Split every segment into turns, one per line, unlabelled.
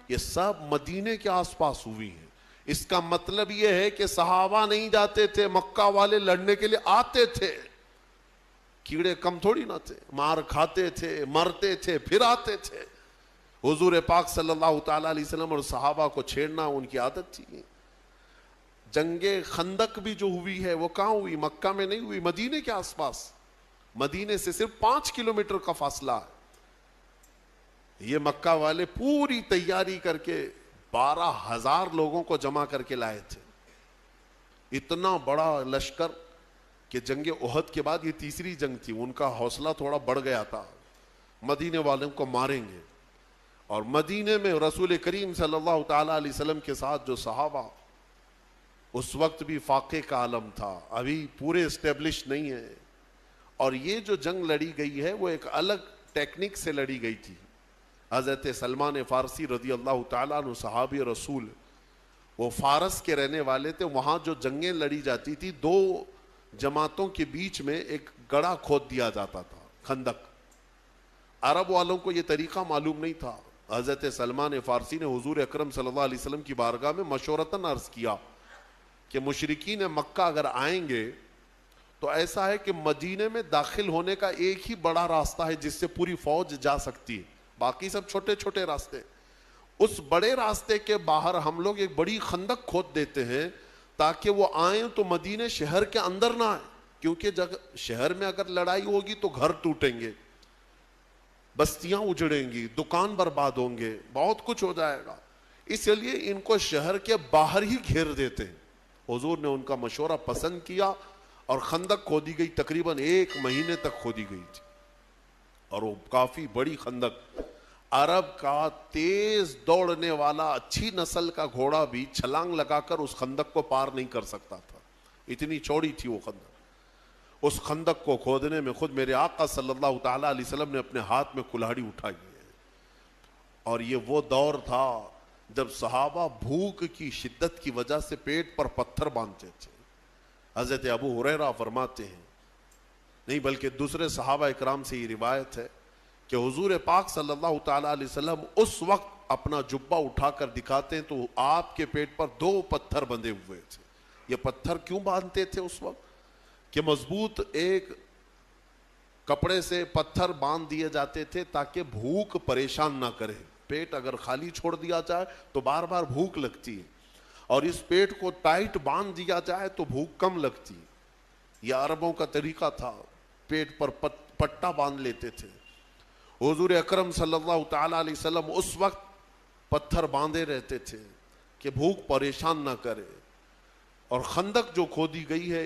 یہ سب مدینے کے آس پاس ہوئی ہیں۔ اس کا مطلب یہ ہے کہ صحابہ نہیں جاتے تھے، مکہ والے لڑنے کے لیے آتے تھے، کیڑے کم تھوڑی نہ تھے، مار کھاتے تھے، مرتے تھے، پھر آتے تھے۔ حضور پاک صلی اللہ تعالیٰ علیہ وسلم اور صحابہ کو چھیڑنا ان کی عادت تھی۔ جنگ خندق بھی جو ہوئی ہے وہ کہاں ہوئی؟ مکہ میں نہیں ہوئی، مدینے کے آس پاس، مدینے سے صرف 5 کلومیٹر کا فاصلہ ہے۔ یہ مکہ والے پوری تیاری کر کے 12,000 لوگوں کو جمع کر کے لائے تھے، اتنا بڑا لشکر کہ جنگ احد کے بعد یہ تیسری جنگ تھی، ان کا حوصلہ تھوڑا بڑھ گیا تھا، مدینے والوں کو ماریں گے۔ اور مدینے میں رسول کریم صلی اللہ تعالیٰ علیہ وسلم کے ساتھ جو صحابہ، اس وقت بھی فاقے کا عالم تھا، ابھی پورے اسٹیبلش نہیں ہے، اور یہ جو جنگ لڑی گئی ہے وہ ایک الگ ٹیکنک سے لڑی گئی تھی۔ حضرت سلمان فارسی رضی اللہ تعالیٰ عنہ صحابی رسول، وہ فارس کے رہنے والے تھے، وہاں جو جنگیں لڑی جاتی تھی 2 جماعتوں کے بیچ میں ایک گڑھا کھود دیا جاتا تھا، خندق۔ عرب والوں کو یہ طریقہ معلوم نہیں تھا۔ حضرت سلمان فارسی نے حضور اکرم صلی اللہ علیہ وسلم کی بارگاہ میں مشورتاً عرض کیا کہ مشرکین مکہ اگر آئیں گے تو ایسا ہے کہ مدینے میں داخل ہونے کا ایک ہی بڑا راستہ ہے جس سے پوری فوج جا سکتی ہے، باقی سب چھوٹے چھوٹے راستے۔ اس بڑے راستے کے باہر ہم لوگ ایک بڑی خندق کھود دیتے ہیں تاکہ وہ آئیں تو مدینے شہر کے اندر نہ آئیں، کیونکہ شہر میں اگر لڑائی ہوگی تو گھر ٹوٹیں گے، بستیاں اجڑیں گی، دکان برباد ہوں گے، بہت کچھ ہو جائے گا، اس لیے ان کو شہر کے باہر ہی گھیر دیتے ہیں۔ حضور نے ان کا مشورہ پسند کیا اور خندق کھودی گئی، تقریباً 1 مہینے تک کھودی گئی تھی، اور وہ کافی بڑی خندق۔ عرب کا تیز دوڑنے والا اچھی نسل کا گھوڑا بھی چھلانگ لگا کر اس خندق کو پار نہیں کر سکتا تھا، اتنی چوڑی تھی وہ خندق۔ اس خندق کو کھودنے میں خود میرے آقا صلی اللہ تعالیٰ علیہ وسلم نے اپنے ہاتھ میں کلہاڑی اٹھائی ہے، اور یہ وہ دور تھا جب صحابہ بھوک کی شدت کی وجہ سے پیٹ پر پتھر باندھتے تھے۔ حضرت ابو ہریرہ فرماتے ہیں، نہیں بلکہ دوسرے صحابہ اکرام سے یہ روایت ہے کہ حضور پاک صلی اللہ تعالیٰ علیہ وسلم اس وقت اپنا جبہ اٹھا کر دکھاتے ہیں تو آپ کے پیٹ پر 2 پتھر بندھے ہوئے تھے۔ یہ پتھر کیوں باندھتے تھے اس وقت؟ کہ مضبوط ایک کپڑے سے پتھر باندھ دیے جاتے تھے تاکہ بھوک پریشان نہ کرے۔ پیٹ اگر خالی چھوڑ دیا جائے تو بار بار بھوک لگتی ہے، اور اس پیٹ کو ٹائٹ باندھ دیا جائے تو بھوک کم لگتی ہے۔ یہ عربوں کا طریقہ تھا، پیٹ پر پٹا باندھ لیتے تھے۔ حضور اکرم صلی اللہ تعالیٰ علیہ وسلم اس وقت پتھر باندھے رہتے تھے کہ بھوک پریشان نہ کرے۔ اور خندق جو کھودی گئی ہے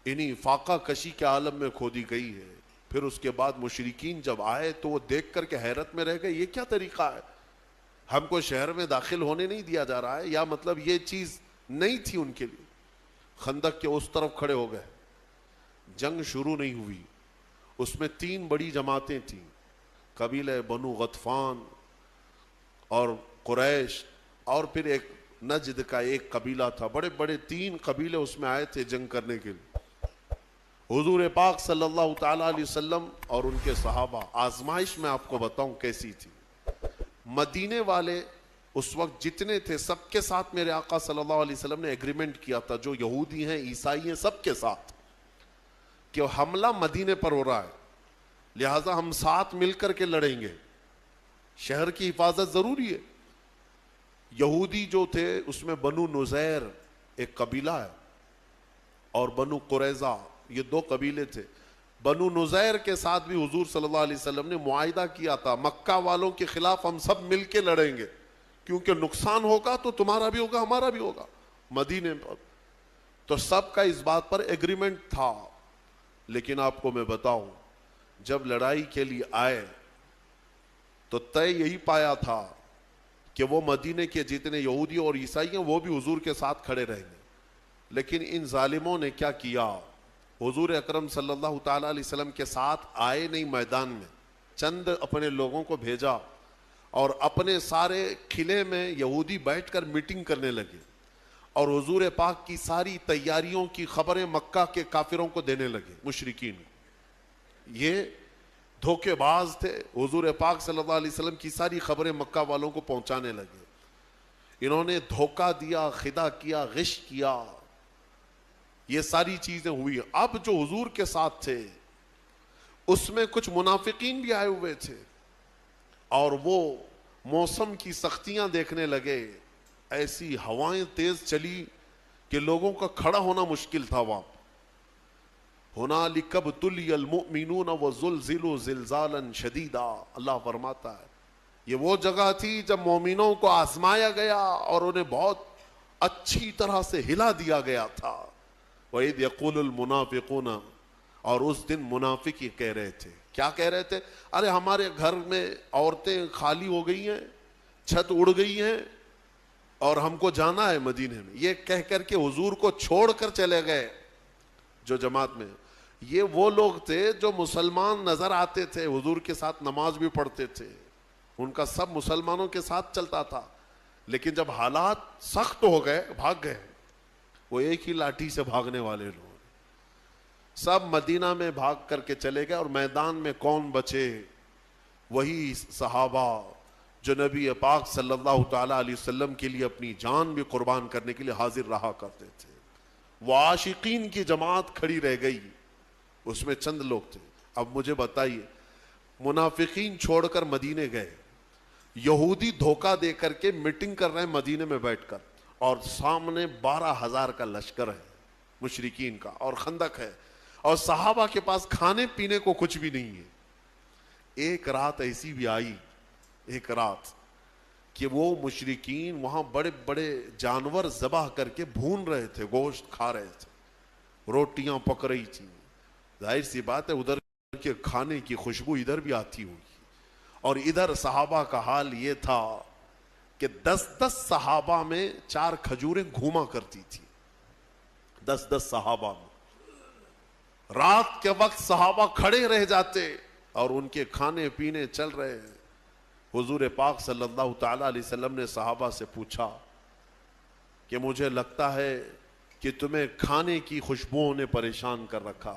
انہی فاقہ کشی کے عالم میں کھودی گئی ہے۔ پھر اس کے بعد مشرکین جب آئے تو وہ دیکھ کر کے حیرت میں رہ گئے، یہ کیا طریقہ ہے؟ ہم کو شہر میں داخل ہونے نہیں دیا جا رہا ہے، یا مطلب یہ چیز نہیں تھی ان کے لیے۔ خندق کے اس طرف کھڑے ہو گئے، جنگ شروع نہیں ہوئی۔ اس میں 3 بڑی جماعتیں تھیں، قبیلہ بنو غطفان اور قریش، اور پھر ایک نجد کا ایک قبیلہ تھا۔ بڑے بڑے 3 قبیلے اس میں آئے تھے جنگ کرنے کے لیے۔ حضور پاک صلی اللہ تعالیٰ علیہ وسلم اور ان کے صحابہ، آزمائش میں آپ کو بتاؤں کیسی تھی۔ مدینے والے اس وقت جتنے تھے سب کے ساتھ میرے آقا صلی اللہ علیہ وسلم نے ایگریمنٹ کیا تھا، جو یہودی ہیں عیسائی ہیں سب کے ساتھ، کہ حملہ مدینے پر ہو رہا ہے، لہٰذا ہم ساتھ مل کر کے لڑیں گے، شہر کی حفاظت ضروری ہے۔ یہودی جو تھے اس میں بنو نذیر ایک قبیلہ ہے، اور بنو قریظہ، یہ 2 قبیلے تھے۔ بنو نذیر کے ساتھ بھی حضور صلی اللہ علیہ وسلم نے معاہدہ کیا تھا، مکہ والوں کے خلاف ہم سب مل کے لڑیں گے، کیونکہ نقصان ہوگا تو تمہارا بھی ہوگا ہمارا بھی ہوگا مدینے پر۔ تو سب کا اس بات پر ایگریمنٹ تھا۔ لیکن آپ کو میں بتاؤں، جب لڑائی کے لیے آئے تو طے یہی پایا تھا کہ وہ مدینے کے جتنے یہودی اور عیسائی ہیں وہ بھی حضور کے ساتھ کھڑے رہیں گے۔ لیکن ان ظالموں نے کیا کیا، حضور اکرم صلی اللہ تعالیٰ علیہ وسلم کے ساتھ آئے نہیں میدان میں، چند اپنے لوگوں کو بھیجا، اور اپنے سارے قلعے میں یہودی بیٹھ کر میٹنگ کرنے لگے، اور حضور پاک کی ساری تیاریوں کی خبریں مکہ کے کافروں کو دینے لگے، مشرکین۔ یہ دھوکے باز تھے، حضور پاک صلی اللہ علیہ وسلم کی ساری خبریں مکہ والوں کو پہنچانے لگے۔ انہوں نے دھوکہ دیا، خدا کیا، غش کیا، یہ ساری چیزیں ہوئی. اب جو حضور کے ساتھ تھے اس میں کچھ منافقین بھی آئے ہوئے تھے اور وہ موسم کی سختیاں دیکھنے لگے. ایسی ہوائیں تیز چلی کہ لوگوں کا کھڑا ہونا مشکل تھا وہاں. ہنالک ابتلی المؤمنون وزلزلوا زلزالا شدیدا، اللہ فرماتا ہے یہ وہ جگہ تھی جب مومنوں کو آزمایا گیا اور انہیں بہت اچھی طرح سے ہلا دیا گیا تھا. وَإِذْ يَقُولُ الْمُنَافِقُونَ، اور اس دن منافق یہ کہہ رہے تھے. کیا کہہ رہے تھے؟ ارے ہمارے گھر میں عورتیں خالی ہو گئی ہیں، چھت اڑ گئی ہیں اور ہم کو جانا ہے مدینے میں. یہ کہہ کر کے حضور کو چھوڑ کر چلے گئے. جو جماعت میں یہ وہ لوگ تھے جو مسلمان نظر آتے تھے، حضور کے ساتھ نماز بھی پڑھتے تھے، ان کا سب مسلمانوں کے ساتھ چلتا تھا، لیکن جب حالات سخت ہو گئے بھاگ گئے. وہ ایک ہی لاٹھی سے بھاگنے والے لوگ سب مدینہ میں بھاگ کر کے چلے گئے. اور میدان میں کون بچے؟ وہی صحابہ جو نبی پاک صلی اللہ تعالی علیہ وسلم کے لیے اپنی جان بھی قربان کرنے کے لیے حاضر رہا کرتے تھے. وہ عاشقین کی جماعت کھڑی رہ گئی، اس میں چند لوگ تھے. اب مجھے بتائیے، منافقین چھوڑ کر مدینے گئے، یہودی دھوکہ دے کر کے میٹنگ کر رہے ہیں مدینے میں بیٹھ کر، اور سامنے 12,000 کا لشکر ہے مشرکین کا اور خندق ہے، اور صحابہ کے پاس کھانے پینے کو کچھ بھی نہیں ہے. ایک رات ایسی بھی آئی، ایک رات کہ وہ مشرکین وہاں بڑے بڑے جانور ذبح کر کے بھون رہے تھے، گوشت کھا رہے تھے، روٹیاں پک رہی تھیں. ظاہر سی بات ہے ادھر کے کھانے کی خوشبو ادھر بھی آتی ہوگی. اور ادھر صحابہ کا حال یہ تھا کہ 10 صحابہ میں 4 کھجوریں گھوما کرتی تھی. 10 صحابہ میں رات کے وقت صحابہ کھڑے رہ جاتے اور ان کے کھانے پینے چل رہے ہیں. حضور پاک صلی اللہ تعالی علیہ وسلم نے صحابہ سے پوچھا کہ مجھے لگتا ہے کہ تمہیں کھانے کی خوشبوؤں نے پریشان کر رکھا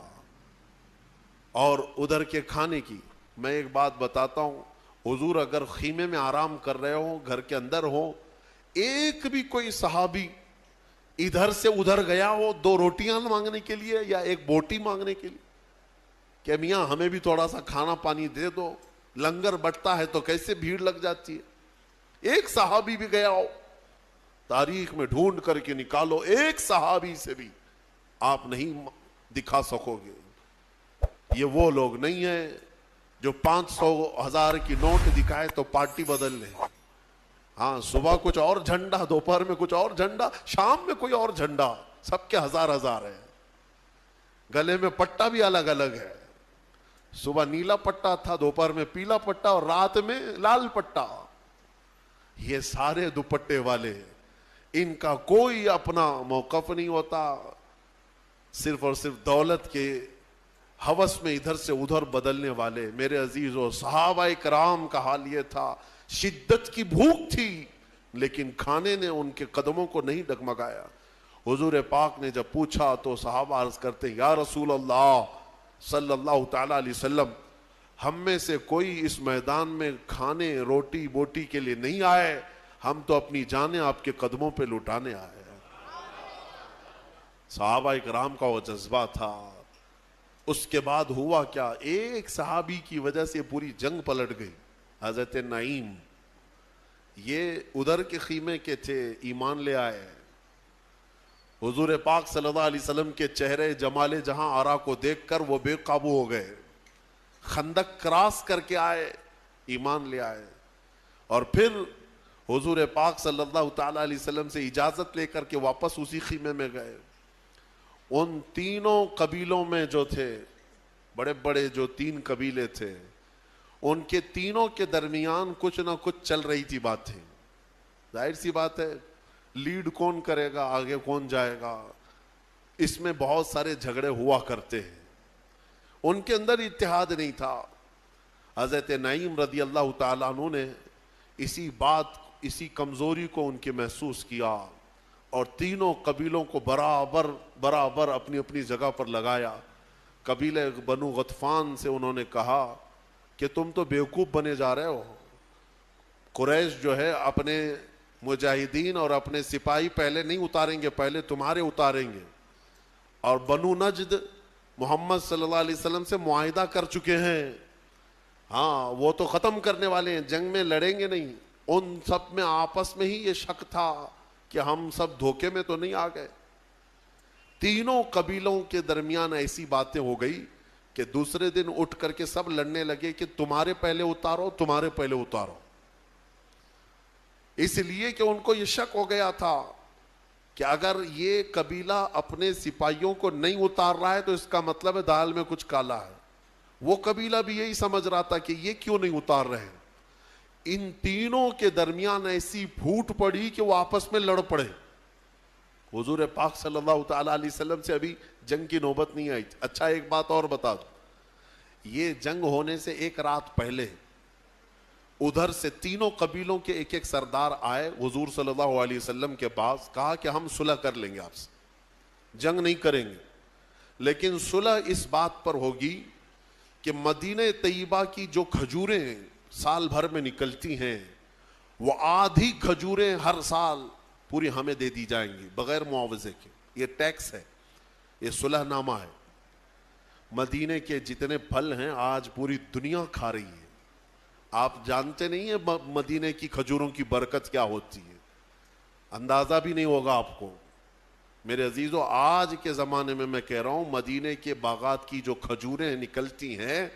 اور ادھر کے کھانے کی. میں ایک بات بتاتا ہوں، حضور اگر خیمے میں آرام کر رہے ہو، گھر کے اندر ہو، ایک بھی کوئی صحابی ادھر سے ادھر گیا ہو 2 روٹیاں مانگنے کے لیے یا 1 بوٹی مانگنے کے لیے کہ میاں ہمیں بھی تھوڑا سا کھانا پانی دے دو، لنگر بٹتا ہے تو کیسے بھیڑ لگ جاتی ہے، ایک صحابی بھی گیا ہو؟ تاریخ میں ڈھونڈ کر کے نکالو، ایک صحابی سے بھی آپ نہیں دکھا سکو گے. یہ وہ لوگ نہیں ہیں جو 500 1000 کی نوٹ دکھائے تو پارٹی بدل لیں. ہاں، صبح کچھ اور جھنڈا، دوپہر میں کچھ اور جھنڈا، شام میں کوئی اور جھنڈا، سب کے 1000 ہے. گلے میں پٹا بھی الگ الگ ہے، صبح نیلا پٹا تھا، دوپہر میں پیلا پٹا اور رات میں لال پٹا. یہ سارے دوپٹے والے، ان کا کوئی اپنا موقف نہیں ہوتا، صرف اور صرف دولت کے ہوس میں ادھر سے ادھر بدلنے والے. میرے عزیزو، صحابہ کرام کا حال یہ تھا، شدت کی بھوک تھی لیکن کھانے نے ان کے قدموں کو نہیں ڈگمگایا. حضور پاک نے جب پوچھا تو صحابہ عرض کرتے، یا رسول اللہ صلی اللہ تعالی علیہ وسلم، ہم میں سے کوئی اس میدان میں کھانے روٹی بوٹی کے لیے نہیں آئے، ہم تو اپنی جانیں آپ کے قدموں پہ لٹانے آئے ہیں. صحابہ کرام کا وہ جذبہ تھا. اس کے بعد ہوا کیا، ایک صحابی کی وجہ سے پوری جنگ پلٹ گئی. حضرت نعیم، یہ ادھر کے خیمے کے تھے، ایمان لے آئے. حضور پاک صلی اللہ علیہ وسلم کے چہرے جمال جہاں آرا کو دیکھ کر وہ بے قابو ہو گئے، خندق کراس کر کے آئے، ایمان لے آئے. اور پھر حضور پاک صلی اللہ تعالی علیہ وسلم سے اجازت لے کر کے واپس اسی خیمے میں گئے. ان تینوں قبیلوں میں جو تھے، بڑے بڑے جو 3 قبیلے تھے، ان کے تینوں کے درمیان کچھ نہ کچھ چل رہی تھی باتیں. ظاہر سی بات ہے، لیڈ کون کرے گا، آگے کون جائے گا، اس میں بہت سارے جھگڑے ہوا کرتے ہیں. ان کے اندر اتحاد نہیں تھا. حضرت نعیم رضی اللہ تعالیٰ عنہ نے اسی کمزوری کو ان کے محسوس کیا اور تینوں قبیلوں کو برابر اپنی اپنی جگہ پر لگایا. قبیلہ بنو غطفان سے انہوں نے کہا کہ تم تو بیوقوف بنے جا رہے ہو، قریش جو ہے اپنے مجاہدین اور اپنے سپاہی پہلے نہیں اتاریں گے، پہلے تمہارے اتاریں گے. اور بنو نجد محمد صلی اللہ علیہ وسلم سے معاہدہ کر چکے ہیں، ہاں وہ تو ختم کرنے والے ہیں، جنگ میں لڑیں گے نہیں. ان سب میں آپس میں ہی یہ شک تھا کہ ہم سب دھوکے میں تو نہیں آ گئے. تینوں قبیلوں کے درمیان ایسی باتیں ہو گئی کہ دوسرے دن اٹھ کر کے سب لڑنے لگے کہ تمہارے پہلے اتارو، تمہارے پہلے اتارو. اس لیے کہ ان کو یہ شک ہو گیا تھا کہ اگر یہ قبیلہ اپنے سپاہیوں کو نہیں اتار رہا ہے تو اس کا مطلب ہے دال میں کچھ کالا ہے. وہ قبیلہ بھی یہی سمجھ رہا تھا کہ یہ کیوں نہیں اتار رہے ہیں. ان تینوں کے درمیان ایسی پھوٹ پڑی کہ وہ آپس میں لڑ پڑے. حضور پاک صلی اللہ تعالی علیہ وسلم سے ابھی جنگ کی نوبت نہیں آئی. اچھا ایک بات اور بتا دوں، یہ جنگ ہونے سے ایک رات پہلے ادھر سے تینوں قبیلوں کے ایک ایک سردار آئے حضور صلی اللہ علیہ وسلم کے پاس، کہا کہ ہم صلح کر لیں گے آپ سے، جنگ نہیں کریں گے، لیکن صلح اس بات پر ہوگی کہ مدینہ طیبہ کی جو کھجوریں سال بھر میں نکلتی ہیں وہ آدھی کھجوریں ہر سال پوری ہمیں دے دی جائیں گی بغیر معاوضے کے. یہ ٹیکس ہے، یہ صلح نامہ ہے. مدینے کے جتنے پھل ہیں آج پوری دنیا کھا رہی ہے. آپ جانتے نہیں ہیں مدینے کی کھجوروں کی برکت کیا ہوتی ہے، اندازہ بھی نہیں ہوگا آپ کو. میرے عزیزو، آج کے زمانے میں میں کہہ رہا ہوں مدینے کے باغات کی جو کھجوریں نکلتی ہیں،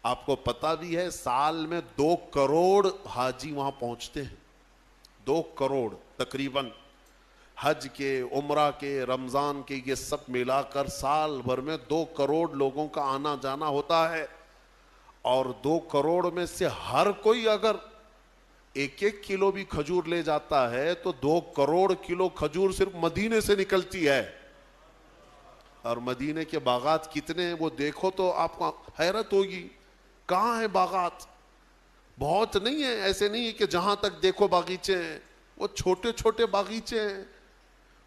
آپ کو پتہ بھی ہے سال میں 2 کروڑ حاجی وہاں پہنچتے ہیں. 2 کروڑ تقریباً، حج کے، عمرہ کے، رمضان کے، یہ سب ملا کر سال بھر میں 2 کروڑ لوگوں کا آنا جانا ہوتا ہے. اور 2 کروڑ میں سے ہر کوئی اگر 1 کلو بھی کھجور لے جاتا ہے تو 2 کروڑ کلو کھجور صرف مدینے سے نکلتی ہے. اور مدینے کے باغات کتنے ہیں وہ دیکھو تو آپ کو حیرت ہوگی. کہاں ہیں باغات؟ بہت نہیں ہے، ایسے نہیں ہے کہ جہاں تک دیکھو باغیچے ہیں. وہ چھوٹے چھوٹے باغیچے ہیں،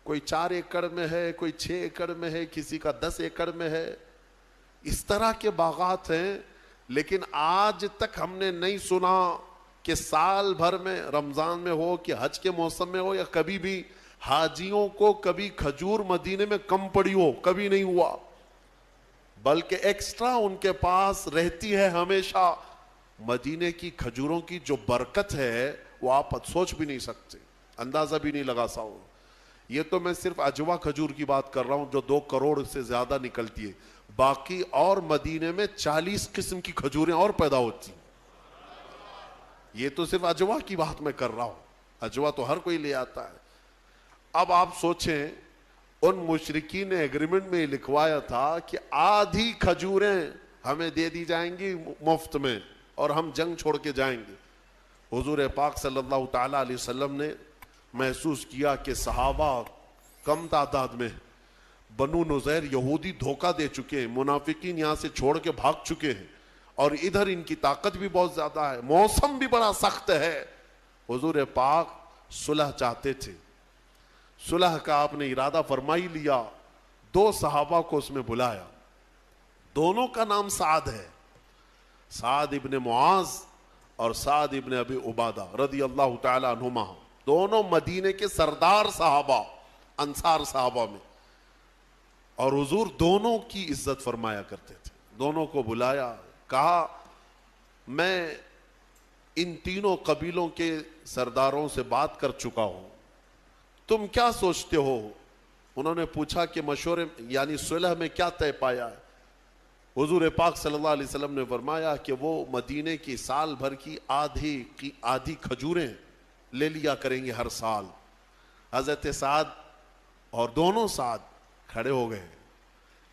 کوئی 4 ایکڑ میں ہے، کوئی 6 ایکڑ میں ہے، کسی کا 10 ایکڑ میں ہے. اس طرح کے باغات ہیں. لیکن آج تک ہم نے نہیں سنا کہ سال بھر میں، رمضان میں ہو کہ حج کے موسم میں ہو یا کبھی بھی، حاجیوں کو کبھی کھجور مدینے میں کم پڑی ہو. کبھی نہیں ہوا، بلکہ ایکسٹرا ان کے پاس رہتی ہے ہمیشہ. مدینے کی کھجوروں کی جو برکت ہے وہ آپ سوچ بھی نہیں سکتے، اندازہ بھی نہیں لگا سکتے. یہ تو میں صرف اجوا کھجور کی بات کر رہا ہوں جو 2 کروڑ سے زیادہ نکلتی ہے. باقی اور مدینے میں 40 قسم کی کھجوریں اور پیدا ہوتی ہیں. یہ تو صرف اجوا کی بات میں کر رہا ہوں، اجوا تو ہر کوئی لے آتا ہے. اب آپ سوچیں ان مشرکین نے ایگریمنٹ میں لکھوایا تھا کہ آدھی کھجوریں ہمیں دے دی جائیں گی مفت میں اور ہم جنگ چھوڑ کے جائیں گے. حضور پاک صلی اللہ تعالی علیہ وسلم نے محسوس کیا کہ صحابہ کم تعداد میں، بنو نذیر یہودی دھوکہ دے چکے ہیں، منافقین یہاں سے چھوڑ کے بھاگ چکے ہیں، اور ادھر ان کی طاقت بھی بہت زیادہ ہے، موسم بھی بڑا سخت ہے. حضور پاک صلح چاہتے تھے. صلح کا آپ نے ارادہ فرمائی لیا. 2 صحابہ کو اس میں بلایا، دونوں کا نام سعد ہے، سعد ابن معاذ اور سعد ابن ابی عبادہ رضی اللہ تعالی عنہما. دونوں مدینے کے سردار صحابہ، انصار صحابہ میں، اور حضور دونوں کی عزت فرمایا کرتے تھے. دونوں کو بلایا، کہا میں ان تینوں قبیلوں کے سرداروں سے بات کر چکا ہوں، تم کیا سوچتے ہو؟ انہوں نے پوچھا کہ مشورے یعنی صلح میں کیا طے پایا ہے؟ حضور پاک صلی اللہ علیہ وسلم نے فرمایا کہ وہ مدینے کی سال بھر کی آدھی کھجوریں لے لیا کریں گے ہر سال. حضرت سعد اور دونوں سعد کھڑے ہو گئے،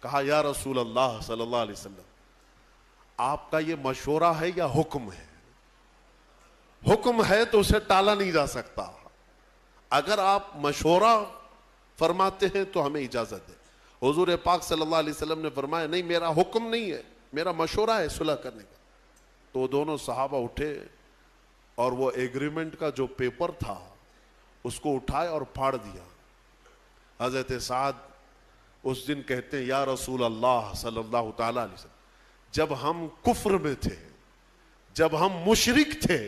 کہا یا رسول اللہ صلی اللہ علیہ وسلم، آپ کا یہ مشورہ ہے یا حکم ہے؟ حکم ہے تو اسے ٹالا نہیں جا سکتا. اگر آپ مشورہ فرماتے ہیں تو ہمیں اجازت ہے. حضور پاک صلی اللہ علیہ وسلم نے فرمایا نہیں، میرا حکم نہیں ہے، میرا مشورہ ہے صلح کرنے کا. تو دونوں صحابہ اٹھے اور وہ ایگریمنٹ کا جو پیپر تھا اس کو اٹھائے اور پھاڑ دیا. حضرت سعد اس دن کہتے ہیں یا رسول اللہ صلی اللہ تعالی علیہ وسلم، جب ہم کفر میں تھے، جب ہم مشرک تھے،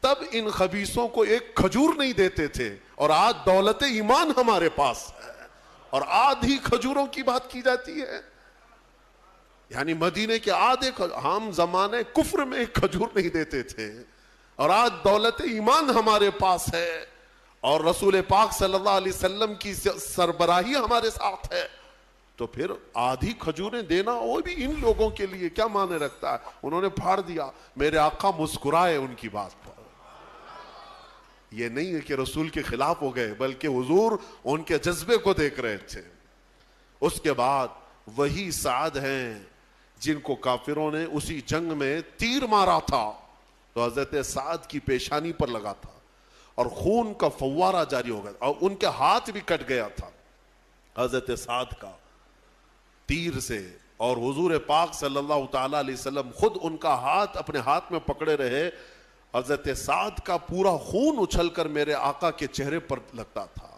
تب ان خبیثوں کو ایک کھجور نہیں دیتے تھے، اور آج دولت ایمان ہمارے پاس ہے اور آدھی کھجوروں کی بات کی جاتی ہے. یعنی مدینے کے آدھے ہم زمانے کفر میں ایک کھجور نہیں دیتے تھے، اور آج دولت ایمان ہمارے پاس ہے، اور رسول پاک صلی اللہ علیہ وسلم کی سربراہی ہمارے ساتھ ہے. تو پھر آدھی کھجوریں دینا وہ بھی ان لوگوں کے لیے کیا معنی رکھتا ہے؟ انہوں نے پھاڑ دیا. میرے آقا مسکرائے ان کی بات پر. یہ نہیں ہے کہ رسول کے خلاف ہو گئے، بلکہ حضور ان کے جذبے کو دیکھ رہے تھے. اس کے بعد وہی سعد ہیں جن کو کافروں نے اسی جنگ میں تیر مارا تھا تو حضرت سعد کی پیشانی پر لگا تھا اور خون کا فوارہ جاری ہو گیا، اور ان کے ہاتھ بھی کٹ گیا تھا حضرت سعد کا تیر سے. اور حضور پاک صلی اللہ تعالی علیہ وسلم خود ان کا ہاتھ اپنے ہاتھ میں پکڑے رہے. حضرت سعد کا پورا خون اچھل کر میرے آقا کے چہرے پر لگتا تھا.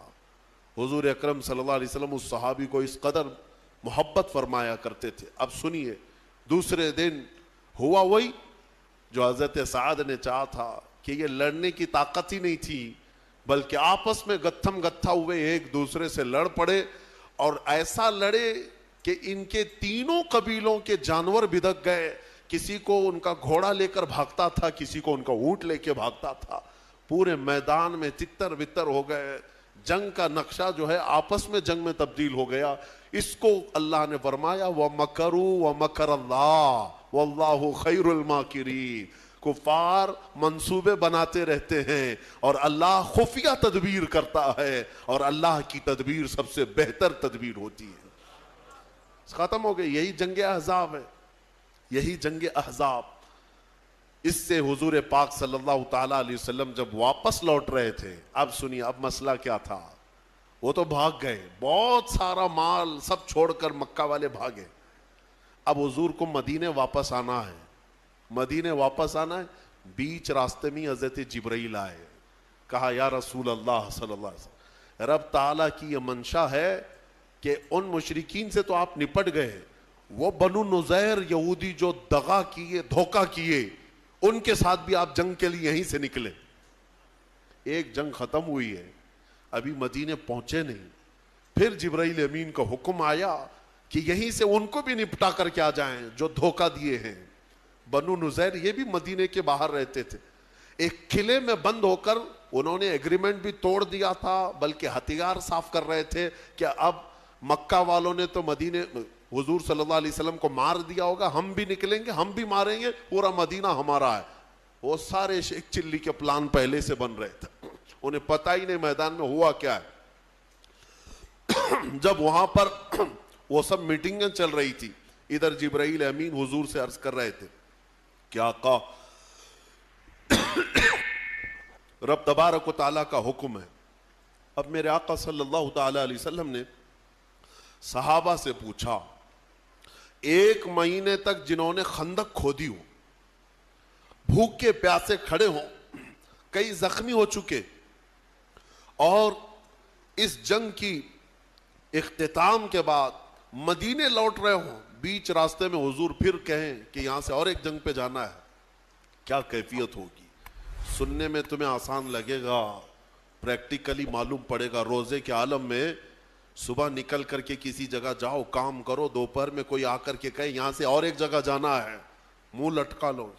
حضور اکرم صلی اللہ علیہ وسلم اس صحابی کو اس قدر محبت فرمایا کرتے تھے. اب سنیے، دوسرے دن ہوا وہی جو حضرت سعد نے چاہا تھا کہ یہ لڑنے کی طاقت ہی نہیں تھی، بلکہ آپس میں گتھم گتھا ہوئے ایک دوسرے سے لڑ پڑے، اور ایسا لڑے کہ ان کے تینوں قبیلوں کے جانور بھدک گئے. کسی کو ان کا گھوڑا لے کر بھاگتا تھا، کسی کو ان کا اونٹ لے کے بھاگتا تھا. پورے میدان میں تتر بتر ہو گئے. جنگ کا نقشہ جو ہے آپس میں جنگ میں تبدیل ہو گیا. اس کو اللہ نے فرمایا وَمَكَرُوا وَمَكَرَ اللَّهُ وَاللَّهُ خَيْرُ الْمَاكِرِينَ. کفار منصوبے بناتے رہتے ہیں اور اللہ خفیہ تدبیر کرتا ہے، اور اللہ کی تدبیر سب سے بہتر تدبیر ہوتی ہے. ختم ہو گئی. یہی جنگ احزاب ہے، یہی جنگ احزاب. اس سے حضور پاک صلی اللہ تعالی علیہ وسلم جب واپس لوٹ رہے تھے، اب سنیے اب مسئلہ کیا تھا. وہ تو بھاگ گئے، بہت سارا مال سب چھوڑ کر مکہ والے بھاگے. اب حضور کو مدینے واپس آنا ہے، مدینے واپس آنا ہے. بیچ راستے میں حضرت جبرائیل آئے. کہا یا رسول اللہ صلی اللہ علیہ وسلم، رب تعالیٰ کی یہ منشا ہے کہ ان مشرکین سے تو آپ نپٹ گئے، وہ بنو نذیر یہودی جو دغا کیے، دھوکہ کیے، ان کے ساتھ بھی آپ جنگ کے لیے یہیں سے نکلے. ایک جنگ ختم ہوئی ہے، ابھی مدینے پہنچے نہیں. پھر جبرائیل امین کا حکم آیا کہ یہیں سے ان کو بھی نپٹا کر کے آ جائیں جو دھوکہ دیے ہیں. بنو نذیر یہ بھی مدینے کے باہر رہتے تھے. ایک قلعے میں بند ہو کر انہوں نے ایگریمنٹ بھی توڑ دیا تھا، بلکہ ہتھیار صاف کر رہے تھے کہ اب مکہ والوں نے تو مدینے حضور صلی اللہ علیہ وسلم کو مار دیا ہوگا، ہم بھی نکلیں گے، ہم بھی ماریں گے، پورا مدینہ ہمارا ہے. وہ سارے شیخ چلی کے پلان پہلے سے بن رہے تھے، انہیں پتہ ہی نہیں میدان میں ہوا کیا ہے. جب وہاں پر وہ سب میٹنگیں چل رہی تھی، ادھر جبرائیل امین حضور سے عرض کر رہے تھے کہ آقا رب تبارک و تعالیٰ کا حکم ہے. اب میرے آقا صلی اللہ تعالی علیہ وسلم نے صحابہ سے پوچھا، 1 مہینے تک جنہوں نے خندق کھودی ہو، بھوکے پیاسے کھڑے ہوں، کئی زخمی ہو چکے، اور اس جنگ کی اختتام کے بعد مدینے لوٹ رہے ہوں، بیچ راستے میں حضور پھر کہیں کہ یہاں سے اور ایک جنگ پہ جانا ہے، کیا کیفیت ہوگی؟ سننے میں تمہیں آسان لگے گا، پریکٹیکلی معلوم پڑے گا. روزے کے عالم میں صبح نکل کر کے کسی جگہ جاؤ، کام کرو، دوپہر میں کوئی آ کر کے کہے یہاں سے اور ایک جگہ جانا ہے، منہ لٹکا لو.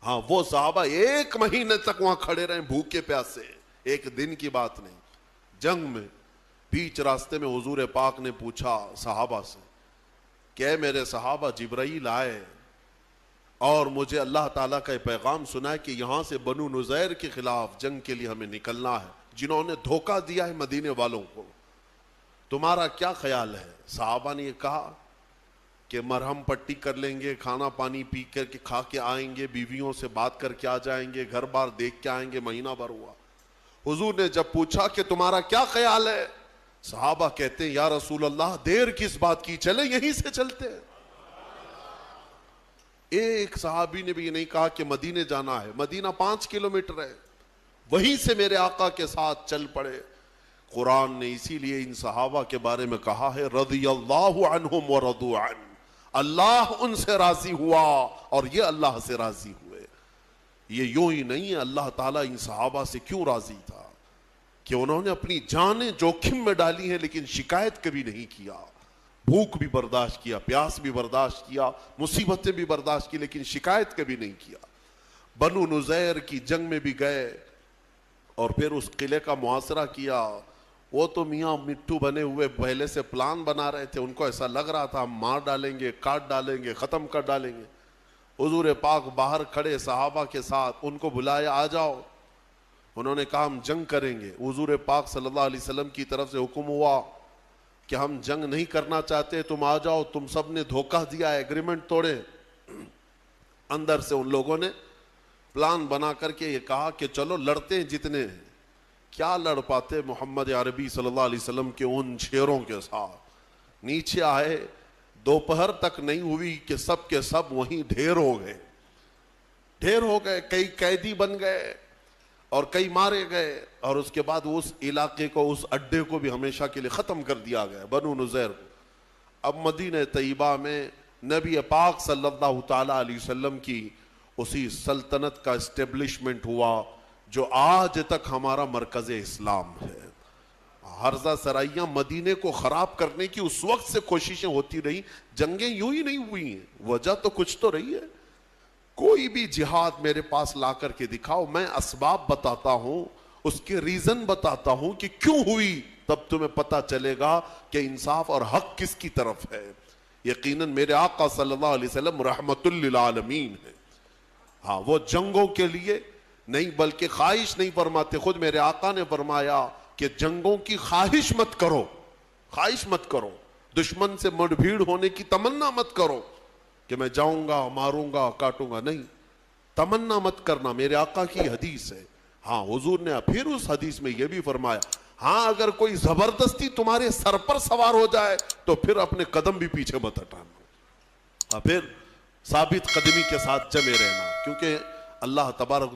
ہاں وہ صحابہ 1 مہینے تک وہاں کھڑے رہے بھوکے پیاسے، ایک دن کی بات نہیں. جنگ میں بیچ راستے میں حضور پاک نے پوچھا صحابہ سے کہ اے میرے صحابہ، جبرائیل آئے اور مجھے اللہ تعالیٰ کا پیغام سنا ہے کہ یہاں سے بنو نذیر کے خلاف جنگ کے لیے ہمیں نکلنا ہے، جنہوں نے دھوکہ دیا ہے مدینے والوں کو، تمہارا کیا خیال ہے؟ صحابہ نے یہ کہا کہ مرہم پٹی کر لیں گے، کھانا پانی پی کر کے کھا کے آئیں گے، بیویوں سے بات کر کے آ جائیں گے، گھر بار دیکھ کے آئیں گے. مہینہ بھر ہوا. حضور نے جب پوچھا کہ تمہارا کیا خیال ہے، صحابہ کہتے ہیں یا رسول اللہ دیر کس بات کی، چلے یہیں سے چلتے. ایک صحابی نے بھی یہ نہیں کہا کہ مدینے جانا ہے، مدینہ 5 کلومیٹر ہے، وہیں سے میرے آقا کے ساتھ چل پڑے. قرآن نے اسی لیے ان صحابہ کے بارے میں کہا ہے رضی اللہ عنہم ورضوا عنہ، اللہ ان سے راضی ہوا اور یہ اللہ سے راضی ہوئے. یہ یوں ہی نہیں ہے. اللہ تعالیٰ ان صحابہ سے کیوں راضی تھا کہ انہوں نے اپنی جانیں جوخم میں ڈالی ہیں لیکن شکایت کبھی نہیں کیا. بھوک بھی برداشت کیا, پیاس بھی برداشت کیا, مصیبتیں بھی برداشت کی, لیکن شکایت کبھی نہیں کیا. بنو نذیر کی جنگ میں بھی گئے اور پھر اس قلعے کا محاصرہ کیا. وہ تو میاں مٹھو بنے ہوئے پہلے سے پلان بنا رہے تھے, ان کو ایسا لگ رہا تھا ہم مار ڈالیں گے, کاٹ ڈالیں گے, ختم کر ڈالیں گے. حضور پاک باہر کھڑے صحابہ کے ساتھ, ان کو بلایا, آ جاؤ. انہوں نے کہا ہم جنگ کریں گے. حضور پاک صلی اللہ علیہ وسلم کی طرف سے حکم ہوا کہ ہم جنگ نہیں کرنا چاہتے, تم آ جاؤ. تم سب نے دھوکہ دیا, ایگریمنٹ توڑے. اندر سے ان لوگوں نے پلان بنا کر کے یہ کہا کہ چلو لڑتے ہیں جتنے ہیں. کیا لڑ پاتے محمد عربی صلی اللہ علیہ وسلم کے ان شیروں کے ساتھ. نیچے آئے, دوپہر تک نہیں ہوئی کہ سب کے سب وہیں ڈھیر ہو گئے. کئی قیدی بن گئے اور کئی مارے گئے, اور اس کے بعد اس علاقے کو, اس اڈے کو بھی ہمیشہ کے لیے ختم کر دیا گیا, بنو نذیر کو. اب مدینہ طیبہ میں نبی پاک صلی اللہ تعالی علیہ وسلم کی اسی سلطنت کا اسٹیبلشمنٹ ہوا جو آج تک ہمارا مرکز اسلام ہے. حرزہ سرائیاں مدینے کو خراب کرنے کی اس وقت سے کوششیں ہوتی رہی, جنگیں یوں ہی نہیں ہوئی ہیں, وجہ تو کچھ تو رہی ہے. کوئی بھی جہاد میرے پاس لا کر کے دکھاؤ, میں اسباب بتاتا ہوں, اس کے ریزن بتاتا ہوں کہ کیوں ہوئی, تب تمہیں پتا چلے گا کہ انصاف اور حق کس کی طرف ہے. یقیناً میرے آقا صلی اللہ علیہ وسلم رحمت للعالمین ہے. ہاں, وہ جنگوں کے لیے نہیں بلکہ خواہش نہیں فرماتے. خود میرے آقا نے فرمایا کہ جنگوں کی خواہش مت کرو, دشمن سے مڑ بھیڑ ہونے کی تمنا مت کرو کہ میں جاؤں گا, ماروں گا, کاٹوں گا. نہیں, تمنا مت کرنا, میرے آقا کی حدیث ہے. ہاں, حضور نے پھر اس حدیث میں یہ بھی فرمایا, ہاں اگر کوئی زبردستی تمہارے سر پر سوار ہو جائے تو پھر اپنے قدم بھی پیچھے مت ہٹانا, پھر ثابت قدمی کے ساتھ جمے رہنا, کیونکہ اللہ تبارک